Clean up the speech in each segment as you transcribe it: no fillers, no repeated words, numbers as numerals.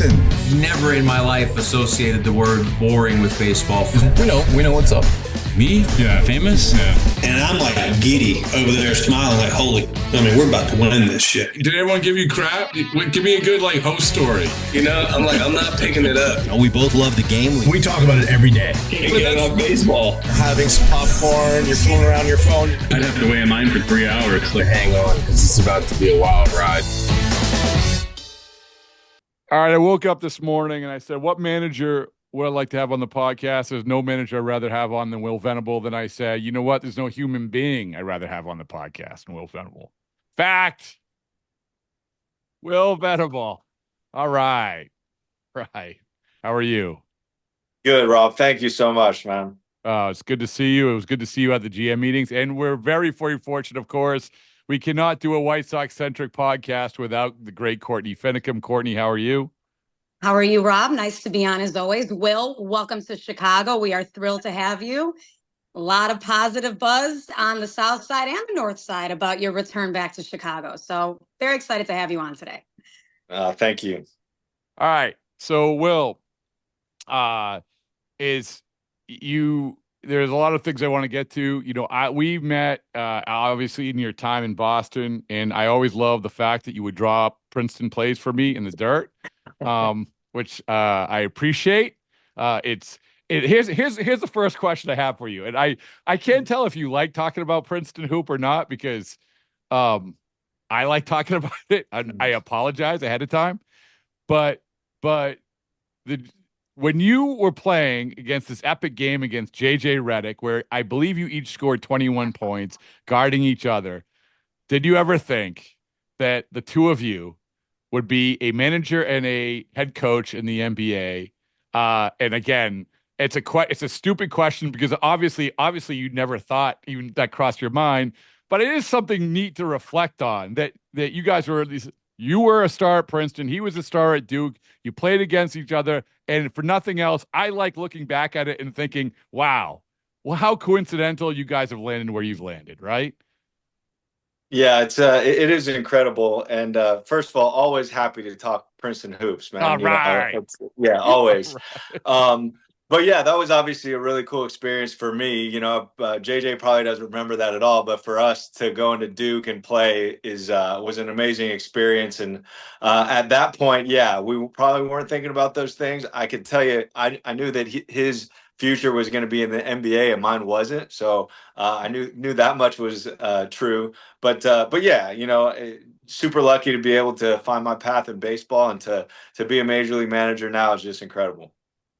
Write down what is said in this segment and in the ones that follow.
Listen, Never in my life associated the word boring with baseball. we know what's up. Me? Yeah. Famous? Yeah. And I'm like giddy over there smiling like, we're about to win this shit. Did everyone give you crap? Give me a good host story. I'm not picking it up. We both love the game. We talk about it every day. Getting on baseball. Having some popcorn, you're fooling around your phone. I'd have to wait in line for 3 hours. Hang on, because it's about to be a wild ride. All right, I woke up this morning and I said, what manager would I like to have on the podcast? There's no manager I'd rather have on than Will Venable. Then I said, you know what? There's no human being I'd rather have on the podcast than Will Venable. Fact. Will Venable. All right. Right. How are you? Good, Rob. Thank you so much, man. It's good to see you. It was good to see you at the GM meetings. And we're very fortunate, of course. We cannot do a White Sox-centric podcast without the great Courtney Finnicum. Courtney, how are you? How are you, Rob? Nice to be on as always. Will, welcome to Chicago. We are thrilled to have you. A lot of positive buzz on the south side and the north side about your return back to Chicago. So very excited to have you on today. Thank you. All right. So, Will, there's a lot of things I want to get to. You know, we met obviously in your time in Boston, and I always loved the fact that you would draw up Princeton plays for me in the dirt, which I appreciate. Here's the first question I have for you, and I can't tell if you like talking about Princeton hoop or not because I like talking about it. I apologize ahead of time, but when you were playing against this epic game against J.J. Redick, where I believe you each scored 21 points, guarding each other, did you ever think that the two of you would be a manager and a head coach in the NBA? And again, it's a stupid question because obviously you never thought even that crossed your mind, but it is something neat to reflect on that you guys were these. You were a star at Princeton. He was a star at Duke. You played against each other. And for nothing else, I like looking back at it and thinking, wow, well, how coincidental you guys have landed where you've landed, right? Yeah, it is incredible. And first of all, always happy to talk Princeton hoops, man. All right. Yeah, always. Right. But yeah, that was obviously a really cool experience for me. You know, JJ probably doesn't remember that at all, but for us to go into Duke and play was an amazing experience. And at that point, yeah, we probably weren't thinking about those things. I could tell you, I knew that his future was going to be in the NBA and mine wasn't. So I knew that much was true. But yeah, you know, super lucky to be able to find my path in baseball and to be a major league manager now is just incredible.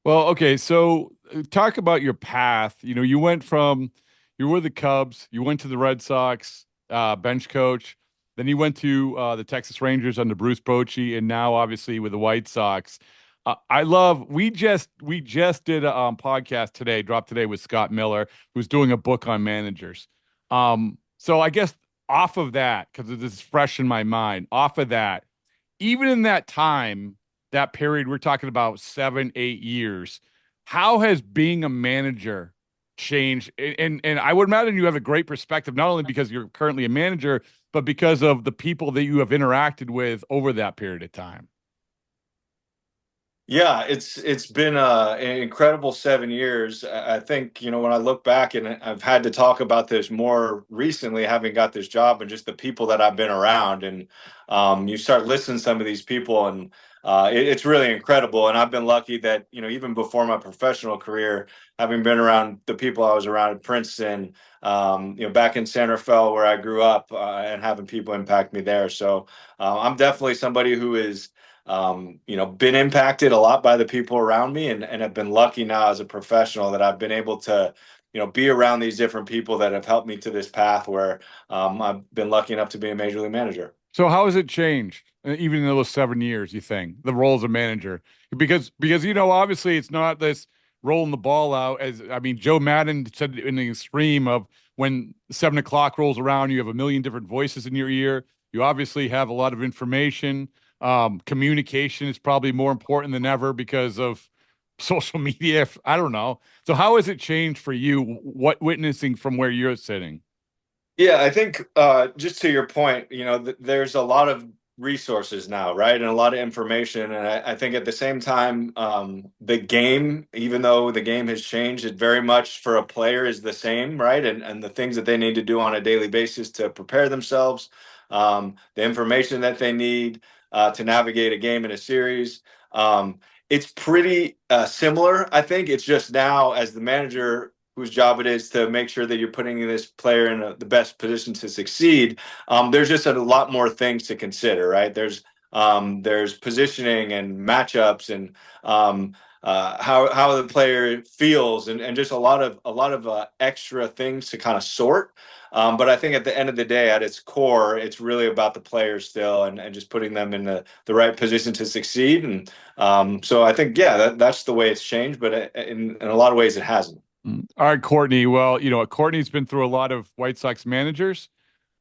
Well, okay, so talk about your path. You know, you were the Cubs, you went to the Red Sox, bench coach, then you went to the Texas Rangers under Bruce Bochy, and now obviously with the White Sox. We just did a podcast today, dropped today with Scott Miller, who's doing a book on managers. So I guess off of that, because this is fresh in my mind, off of that, even in that time, that period, we're talking about 7-8 years. How has being a manager changed? And I would imagine you have a great perspective, not only because you're currently a manager, but because of the people that you have interacted with over that period of time. Yeah, it's been an incredible 7 years. I think, you know, when I look back, and I've had to talk about this more recently, having got this job and just the people that I've been around, and you start listening to some of these people, and it's really incredible. And I've been lucky that, you know, even before my professional career, having been around the people I was around at Princeton, you know, back in San Rafael where I grew up, and having people impact me there. So I'm definitely somebody who is you know, been impacted a lot by the people around me, and have been lucky now as a professional that I've been able to, you know, be around these different people that have helped me to this path where I've been lucky enough to be a major league manager. So how has it changed, even in those 7 years, you think, the role as a manager? Because you know, obviously it's not this rolling the ball out. Joe Madden said in the extreme of when 7 o'clock rolls around, you have a million different voices in your ear. You obviously have a lot of information. Communication is probably more important than ever because of social media. I don't know. So how has it changed for you? What witnessing from where you're sitting? Yeah, I think just to your point, you know, there's a lot of resources now, right? And a lot of information. And I think at the same time, the game, even though the game has changed, it very much for a player is the same, right? And the things that they need to do on a daily basis to prepare themselves, the information that they need to navigate a game in a series. It's pretty similar, I think. It's just now as the manager whose job it is to make sure that you're putting this player in the best position to succeed. There's just a lot more things to consider, right? There's positioning and matchups and how the player feels and just a lot of extra things to kind of sort. But I think at the end of the day, at its core, it's really about the players still and just putting them in the right position to succeed. And so I think, yeah, that's the way it's changed, but in a lot of ways it hasn't. All right, Courtney. Well, Courtney's been through a lot of White Sox managers.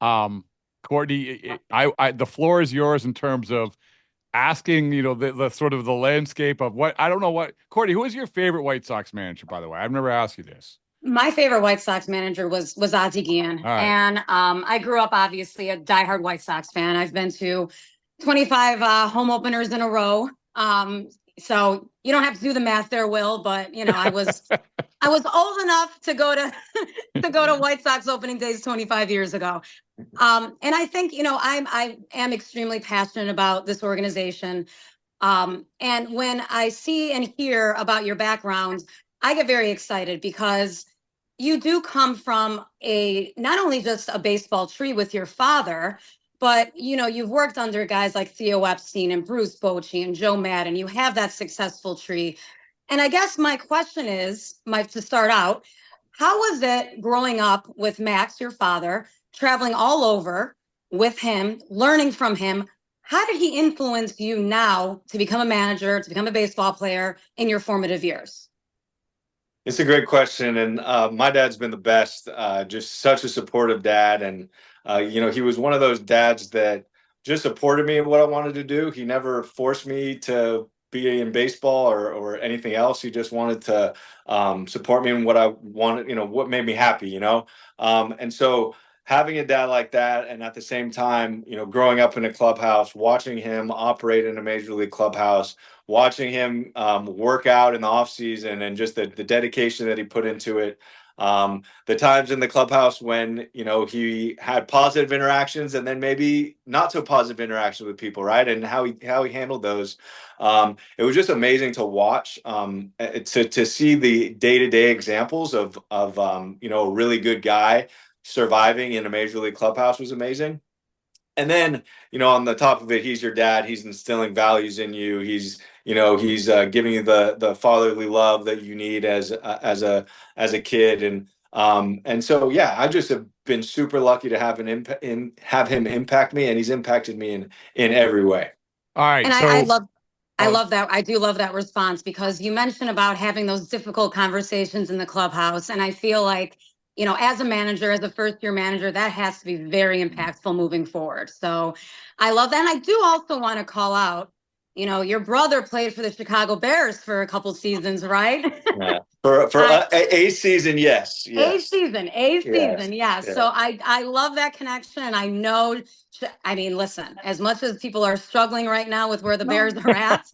Courtney, the floor is yours in terms of asking, the sort of the landscape of what, I don't know what, Courtney, who is your favorite White Sox manager, by the way? I've never asked you this. My favorite White Sox manager was Ozzie Guillen. All right. And I grew up, obviously, a diehard White Sox fan. I've been to 25 home openers in a row. So you don't have to do the math there, Will, but I was old enough to go to White Sox opening days 25 years ago. And I think, I am extremely passionate about this organization. And when I see and hear about your background, I get very excited because you do come from not only just a baseball tree with your father, but, you've worked under guys like Theo Epstein and Bruce Bochy and Joe Madden. You have that successful tree. And I guess my question is, to start out, how was it growing up with Max, your father, traveling all over with him, learning from him? How did he influence you now to become a manager, to become a baseball player in your formative years? It's a great question. And my dad's been the best, just such a supportive dad. And, he was one of those dads that just supported me in what I wanted to do. He never forced me to be in baseball or anything else. He just wanted to support me in what I wanted, what made me happy, and so having a dad like that, and at the same time, growing up in a clubhouse, watching him operate in a major league clubhouse, watching him work out in the off season, and just the dedication that he put into it. The times in the clubhouse when, he had positive interactions and then maybe not so positive interactions with people, right? And how he handled those. It was just amazing to watch, to see the day-to-day examples of a really good guy surviving in a major league clubhouse was amazing. And then, on the top of it, he's your dad. He's instilling values in you. He's giving you the fatherly love that you need as a kid. And so, yeah, I just have been super lucky to have have him impact me, and he's impacted me in every way. All right. And so I love that. I do love that response, because you mentioned about having those difficult conversations in the clubhouse. And I feel like, as a manager, as a first-year manager, that has to be very impactful moving forward. So I love that. And I do also want to call out, your brother played for the Chicago Bears for a couple seasons, right? Yeah. For a season, yes. A season, yes. Yeah. So I love that connection. And I know, listen, as much as people are struggling right now with where the Bears are at,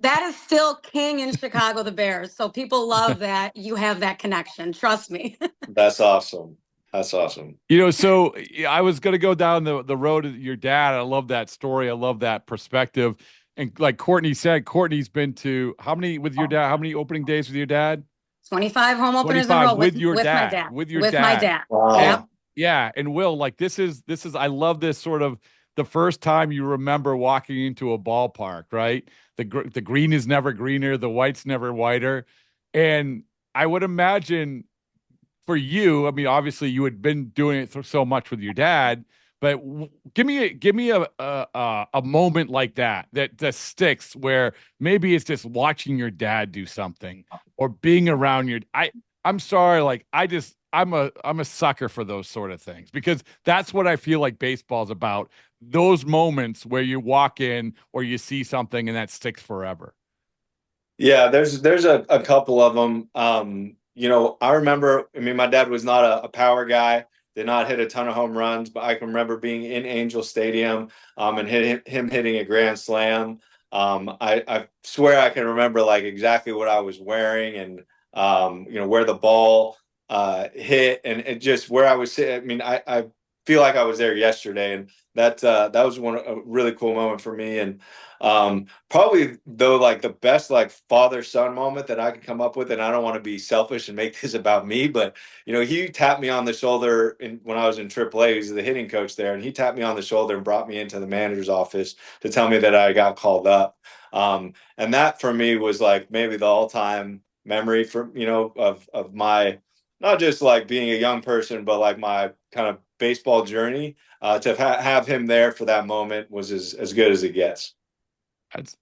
that is still king in Chicago, the Bears. So people love that you have that connection. Trust me. That's awesome. That's awesome. So I was going to go down the road of your dad. I love that story. I love that perspective. And like Courtney said, Courtney's been to how many with your dad? How many opening days with your dad? 25 home openers in a row with your dad. My dad. With your with dad. my dad. Wow. Yep. Yeah. And Will, like this is I love this sort of the first time you remember walking into a ballpark, right? The green is never greener, the white's never whiter. And I would imagine for you, obviously you had been doing it so much with your dad, but give me a moment like that sticks, where maybe it's just watching your dad do something or being around I'm sorry, like I'm a sucker for those sort of things, because that's what I feel like baseball's about. Those moments where you walk in or you see something and that sticks forever. Yeah, there's a couple of them. I remember, my dad was not a power guy. did not hit a ton of home runs, but I can remember being in Angel Stadium and him hitting a grand slam. I swear I can remember like exactly what I was wearing and where the ball hit and just where I was sitting. I mean, I feel like I was there yesterday, and that was a really cool moment for me. And probably though, like the best like father-son moment that I could come up with, and I don't want to be selfish and make this about me, but he tapped me on the shoulder when I was in AAA. He's the hitting coach there, and he tapped me on the shoulder and brought me into the manager's office to tell me that I got called up. And that for me was like maybe the all-time memory for of my, not just like being a young person, but like my kind of baseball journey. To have him there for that moment was as good as it gets. That's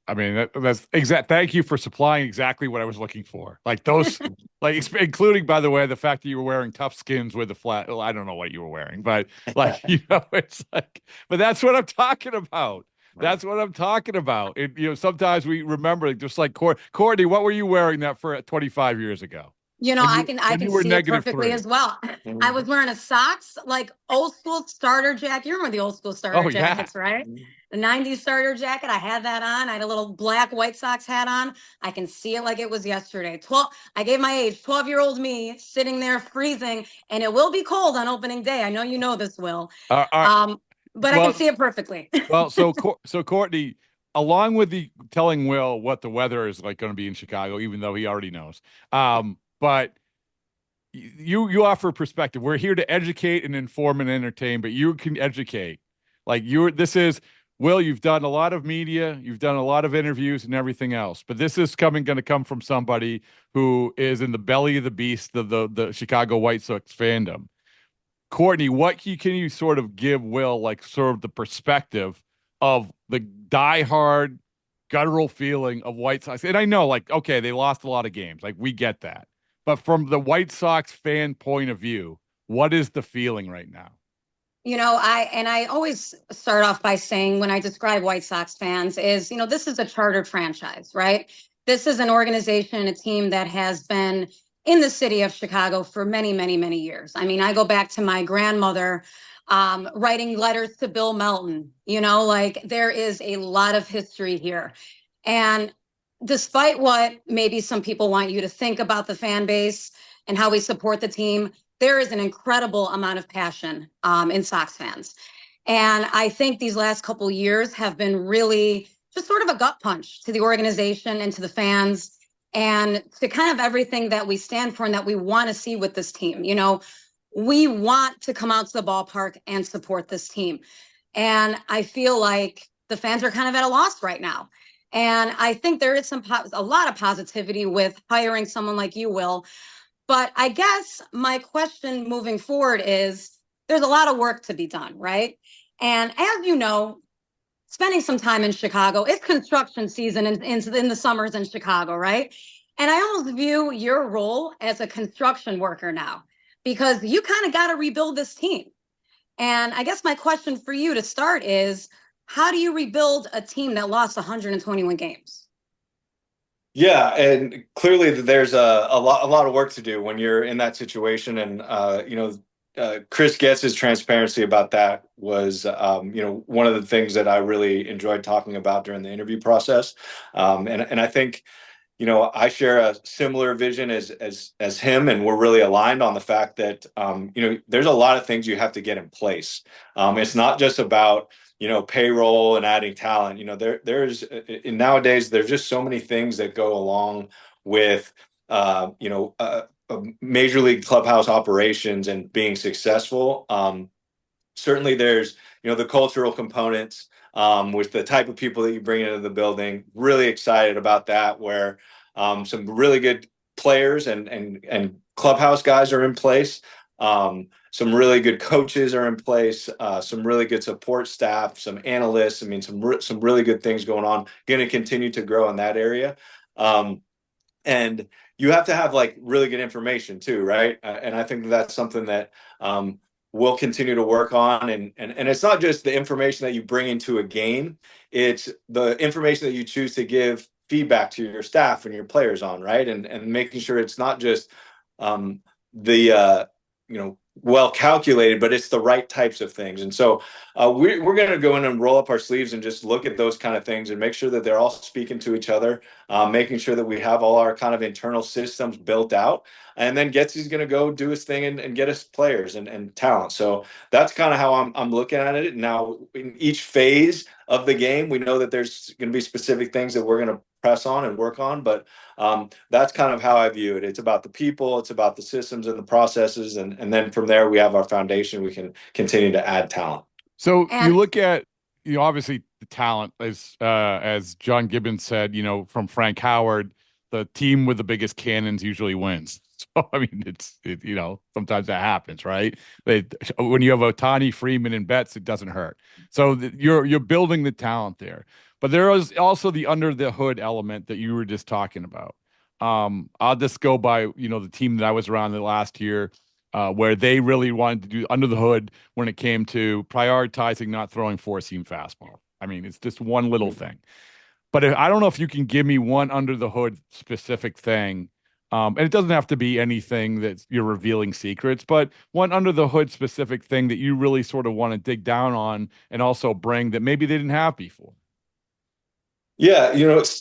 exact. Thank you for supplying exactly what I was looking for. Like those, like including, by the way, the fact that you were wearing tough skins with the flat. Well, I don't know what you were wearing, but like it's like. But that's what I'm talking about. That's what I'm talking about. Sometimes we remember, just like Courtney, what were you wearing that for 25 years ago? I can see it perfectly as well. I was wearing a Sox, like old school starter jacket. You remember the old school starter jackets, right? The 90s starter jacket. I had that on. I had a little black White Sox hat on. I can see it like it was yesterday. I gave my age, 12-year-old me sitting there freezing, and it will be cold on opening day. I know you know this, Will. But I can see it perfectly. So Courtney, along with the telling Will what the weather is like going to be in Chicago, even though he already knows, but you offer perspective. We're here to educate and inform and entertain, but you can educate. Like Will, you've done a lot of media, you've done a lot of interviews and everything else, but this is going to come from somebody who is in the belly of the beast, the Chicago White Sox fandom. Courtney, what can you sort of give Will, like sort of the perspective of the diehard guttural feeling of White Sox? And I know, like, okay, they lost a lot of games. Like, we get that. But from the White Sox fan point of view, what is the feeling right now? I always start off by saying when I describe White Sox fans is, this is a chartered franchise, right? This is an organization, a team that has been in the city of Chicago for many, many, many years. I mean, I go back to my grandmother writing letters to Bill Melton, there is a lot of history here. And despite what maybe some people want you to think about the fan base and how we support the team, there is an incredible amount of passion in Sox fans. And I think these last couple of years have been really just sort of a gut punch to the organization and to the fans and to kind of everything that we stand for and that we want to see with this team. We want to come out to the ballpark and support this team. And I feel like the fans are kind of at a loss right now. And I think there is a lot of positivity with hiring someone like you, Will. But I guess my question moving forward is there's a lot of work to be done, right? And as you know, spending some time in Chicago, it's construction season in the summers in Chicago, right? And I almost view your role as a construction worker now because you kind of got to rebuild this team. And I guess my question for you to start is, how do you rebuild a team that lost 121 games? Yeah, and clearly there's a lot of work to do when you're in that situation. And Chris Getz's transparency about that was one of the things that I really enjoyed talking about during the interview process. And I think I share a similar vision as him, and we're really aligned on the fact that there's a lot of things you have to get in place. It's not just about payroll and adding talent. There's nowadays there's just so many things that go along with major league clubhouse operations and being successful. Certainly there's the cultural components with the type of people that you bring into the building. Really excited about that, where some really good players and clubhouse guys are in place. Some really good coaches are in place, some really good support staff, some analysts. I mean, some really good things going on. Going to continue to grow in that area. And you have to have like really good information too, right? And I think that's something that we'll continue to work on. And it's not just the information that you bring into a game. It's the information that you choose to give feedback to your staff and your players on, right? And making sure it's not just well calculated, but it's the right types of things. And so we're going to go in and roll up our sleeves and just look at those kind of things and make sure that they're all speaking to each other, making sure that we have all our kind of internal systems built out. And then Getsy's going to go do his thing and get us players and talent. So that's kind of how I'm looking at it. Now, in each phase of the game, we know that there's going to be specific things that we're going to press on and work on, but that's kind of how I view it. It's about the people, it's about the systems and the processes, and then from there we have our foundation. We can continue to add talent. So you look at, obviously the talent, as John Gibbons said, from Frank Howard, the team with the biggest cannons usually wins. So I mean, sometimes that happens, right? When you have Ohtani, Freeman, and Betts, it doesn't hurt. So you're building the talent there, but there is also the under the hood element that you were just talking about. I'll just go by the team that I was around the last year, where they really wanted to do under the hood when it came to prioritizing not throwing four-seam fastball. I mean, it's just one little thing. But I don't know if you can give me one under the hood specific thing. And it doesn't have to be anything that you're revealing secrets, but one under the hood specific thing that you really sort of want to dig down on and also bring that maybe they didn't have before. Yeah,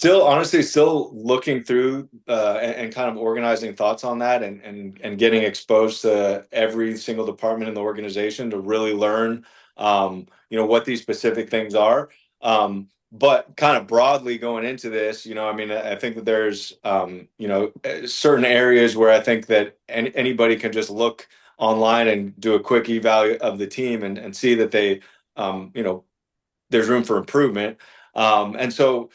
honestly, still looking through and kind of organizing thoughts on that and getting exposed to every single department in the organization to really learn, what these specific things are. But kind of broadly going into this, I think that there's, certain areas where I think that anybody can just look online and do a quick eval of the team and see that they, there's room for improvement. And so,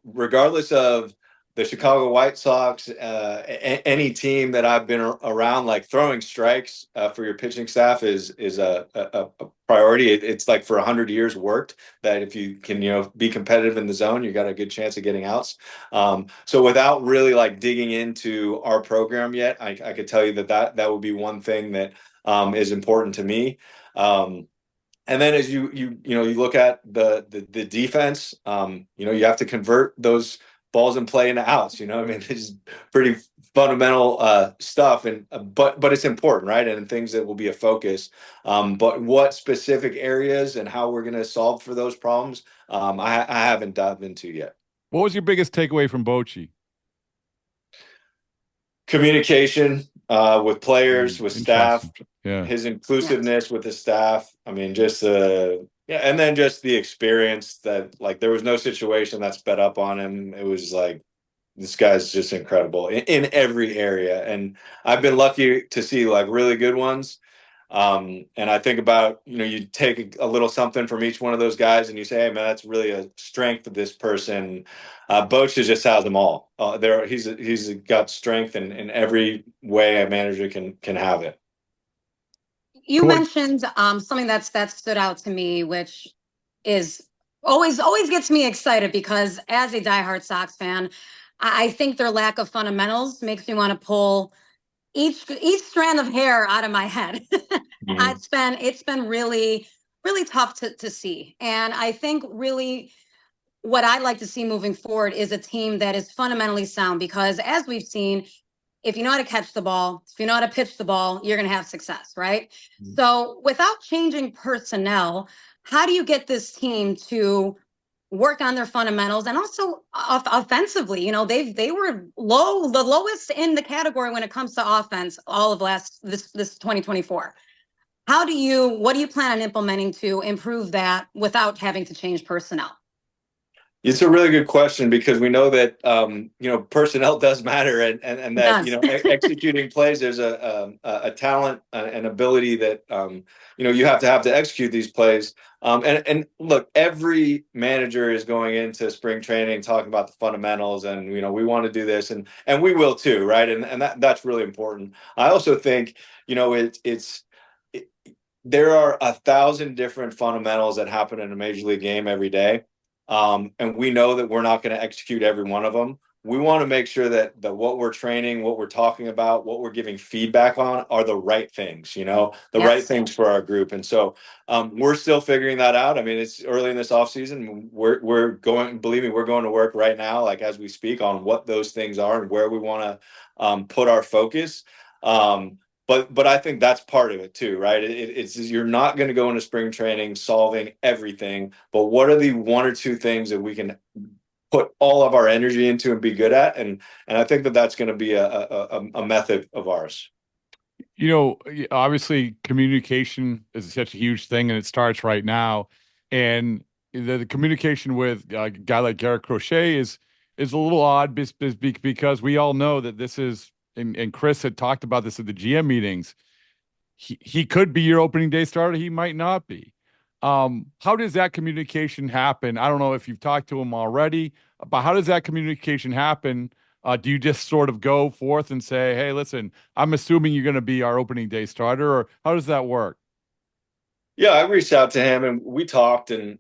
regardless of the Chicago White Sox, any team that I've been around, like throwing strikes for your pitching staff is a priority. It's like for 100 years worked that if you can, be competitive in the zone, you got a good chance of getting outs. So without really like digging into our program yet, I could tell you that would be one thing that is important to me. And then as you look at the defense, you have to convert those balls in play into outs. It's pretty fundamental stuff, but it's important, right? And things that will be a focus. But what specific areas and how we're going to solve for those problems, I haven't dived into yet. What was your biggest takeaway from Bochy? Communication with players, with staff, yeah. His inclusiveness with the staff. I mean, just and then just the experience that like there was no situation that sped up on him. It was like this guy's just incredible in every area, and I've been lucky to see like really good ones. And I think about, you take a little something from each one of those guys and you say, hey, man, that's really a strength of this person. Boch just has them all. He's got strength in every way a manager can have it. You mentioned something that stood out to me, which is always gets me excited because as a diehard Sox fan, I think their lack of fundamentals makes me want to pull each strand of hair out of my head. Mm-hmm. It's been really, really tough to see. And I think really what I'd like to see moving forward is a team that is fundamentally sound, because as we've seen, if you know how to catch the ball, if you know how to pitch the ball, you're going to have success, right? Mm-hmm. So without changing personnel, how do you get this team to work on their fundamentals and also offensively? They were the lowest in the category when it comes to offense all of this 2024. What do you plan on implementing to improve that without having to change personnel? It's a really good question, because we know that personnel does matter, and that executing plays, there's a talent and ability that you have to execute these plays. And look, every manager is going into spring training talking about the fundamentals, and we want to do this, and we will too, right? And that's really important. I also think there are 1,000 different fundamentals that happen in a major league game every day. And we know that we're not going to execute every one of them. We want to make sure that what we're training, what we're talking about, what we're giving feedback on are the right things, right things for our group. And so we're still figuring that out. I mean, it's early in this off season. Believe me, we're going to work right now, like as we speak, on what those things are and where we want to put our focus. but I think that's part of it too, right? It's you're not going to go into spring training solving everything, but what are the one or two things that we can put all of our energy into and be good at? And I think that that's going to be a method of ours. Obviously communication is such a huge thing, and it starts right now. And the communication with a guy like Garrett Crochet is a little odd because we all know that this is, and Chris had talked about this at the GM meetings. He could be your opening day starter. He might not be. How does that communication happen? I don't know if you've talked to him already, but how does that communication happen? Do you just sort of go forth and say, hey, listen, I'm assuming you're going to be our opening day starter, or how does that work? Yeah, I reached out to him and we talked, and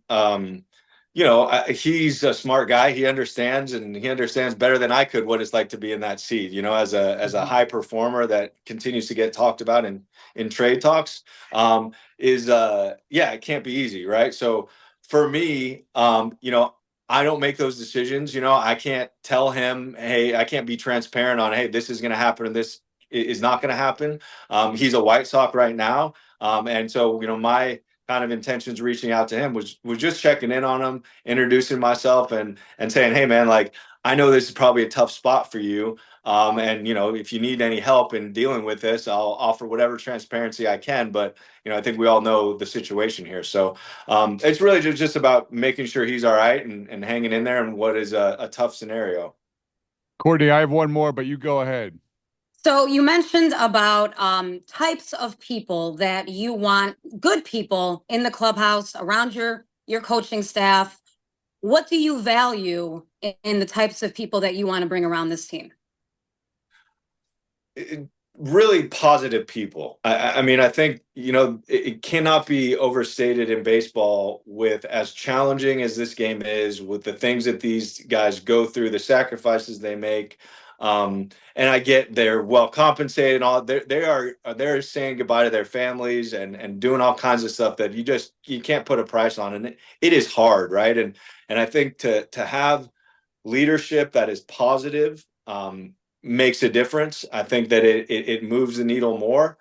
he's a smart guy. He understands, and he understands better than I could what it's like to be in that seat. As a high performer that continues to get talked about in trade talks, it can't be easy, right? So for me, I don't make those decisions. I can't tell him, hey, I can't be transparent on, hey, this is going to happen and this is not going to happen. He's a White Sox right now. And so, my kind of intentions reaching out to him was just checking in on him, introducing myself and saying, hey man, like, I know this is probably a tough spot for you. And if you need any help in dealing with this, I'll offer whatever transparency I can. But, I think we all know the situation here. So it's really just about making sure he's all right and hanging in there in what is a tough scenario. Courtney, I have one more, but you go ahead. So you mentioned about types of people that you want, good people in the clubhouse, around your coaching staff. What do you value in the types of people that you want to bring around this team? Really positive people. I mean, I think, it cannot be overstated in baseball, with as challenging as this game is, with the things that these guys go through, the sacrifices they make. And I get they're well compensated and all. They're saying goodbye to their families and doing all kinds of stuff that you can't put a price on. And it is hard, right? And I think to have leadership that is positive makes a difference. I think that it moves the needle more.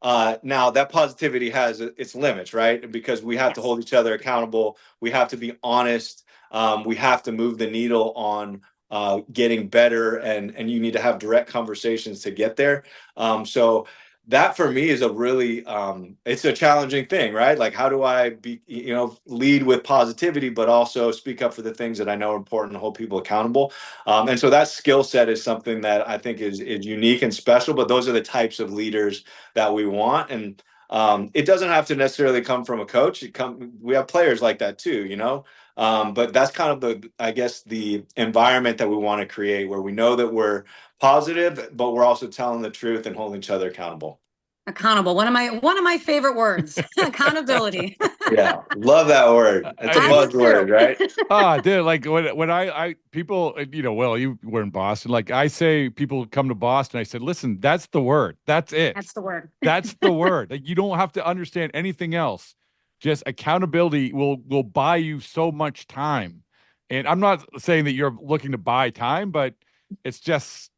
Now that positivity has its limits, right? Because we have to hold each other accountable. We have to be honest. We have to move the needle on getting better, and you need to have direct conversations to get there. So that for me is a really it's a challenging thing, right? Like, how do I be, lead with positivity, but also speak up for the things that I know are important and hold people accountable. And so that skill set is something that I think is unique and special, but those are the types of leaders that we want. And it doesn't have to necessarily come from a coach. We have players like that too, but that's kind of the environment that we want to create, where we know that we're positive, but we're also telling the truth and holding each other accountable. Accountable. One of my favorite words. Accountability. Yeah, love that word. It's a buzzword, right? Dude, like when I people, well, you were in Boston. Like, I say, people come to Boston, I said, listen, that's the word. That's it. That's the word. That's the word. Like, you don't have to understand anything else. Just accountability will buy you so much time. And I'm not saying that you're looking to buy time, but it just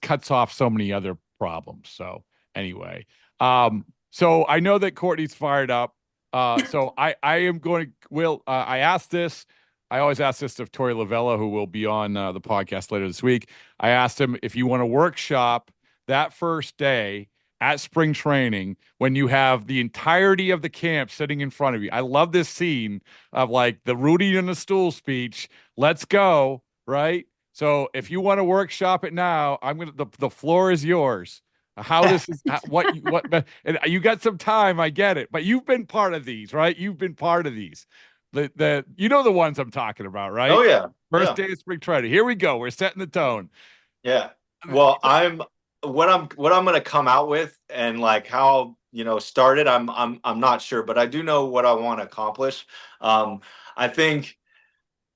cuts off so many other problems. So anyway, so I know that Courtney's fired up. So I am going to, I asked this. I always ask this of Tori Lavella, who will be on the podcast later this week. I asked him, if you want to workshop that first day at spring training, when you have the entirety of the camp sitting in front of you. I love this scene of like the Rudy in the stool speech. Let's go. Right. So if you want to workshop it now, the floor is yours. How this is what and you got some time, I get it, but you've been part of these, right? You've been part of these. The the ones I'm talking about, right? Oh yeah. First day of spring training. Here we go. We're setting the tone. Yeah. Well, what I'm going to come out with, and like how started, I'm not sure, but I do know what I want to accomplish. I think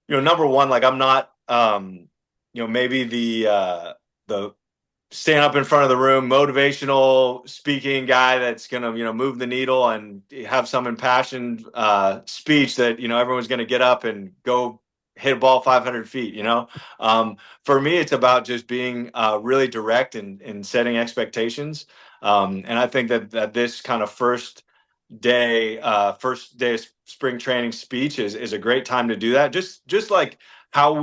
number one, like, I'm not maybe the stand up in front of the room, motivational speaking guy that's going to, move the needle and have some impassioned speech that, everyone's going to get up and go hit a ball 500 feet. For me, it's about just being really direct and setting expectations. And I think that this kind of first day of spring training speech is a great time to do that. Just like how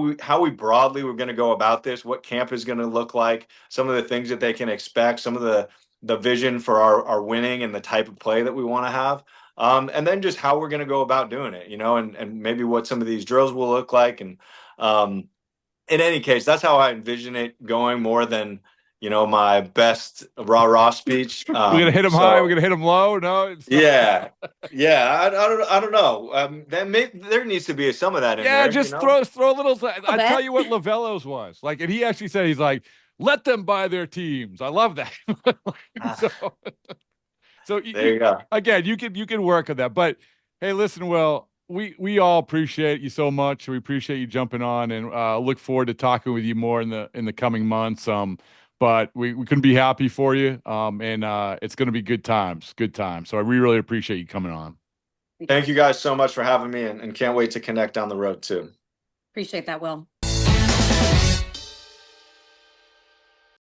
we broadly we're going to go about this, what camp is going to look like, some of the things that they can expect, some of the vision for our winning and the type of play that we want to have. And then just how we're going to go about doing it, and maybe what some of these drills will look like. And in any case, that's how I envision it going, more than my best rah speech. We're gonna hit them high. We're gonna hit them low. No. Yeah. I don't know. There needs to be some of that in there. Yeah, just throw a little. I tell you what, Lavello's was like, and he actually said he's like, let them buy their teams. I love that. So there you go. Again, you can work on that. But hey, listen, Will, we all appreciate you so much. We appreciate you jumping on, and look forward to talking with you more in the coming months. But we couldn't be happy for you. And it's going to be good times. So we really appreciate you coming on. Thank you guys so much for having me, and can't wait to connect down the road too. Appreciate that, Will.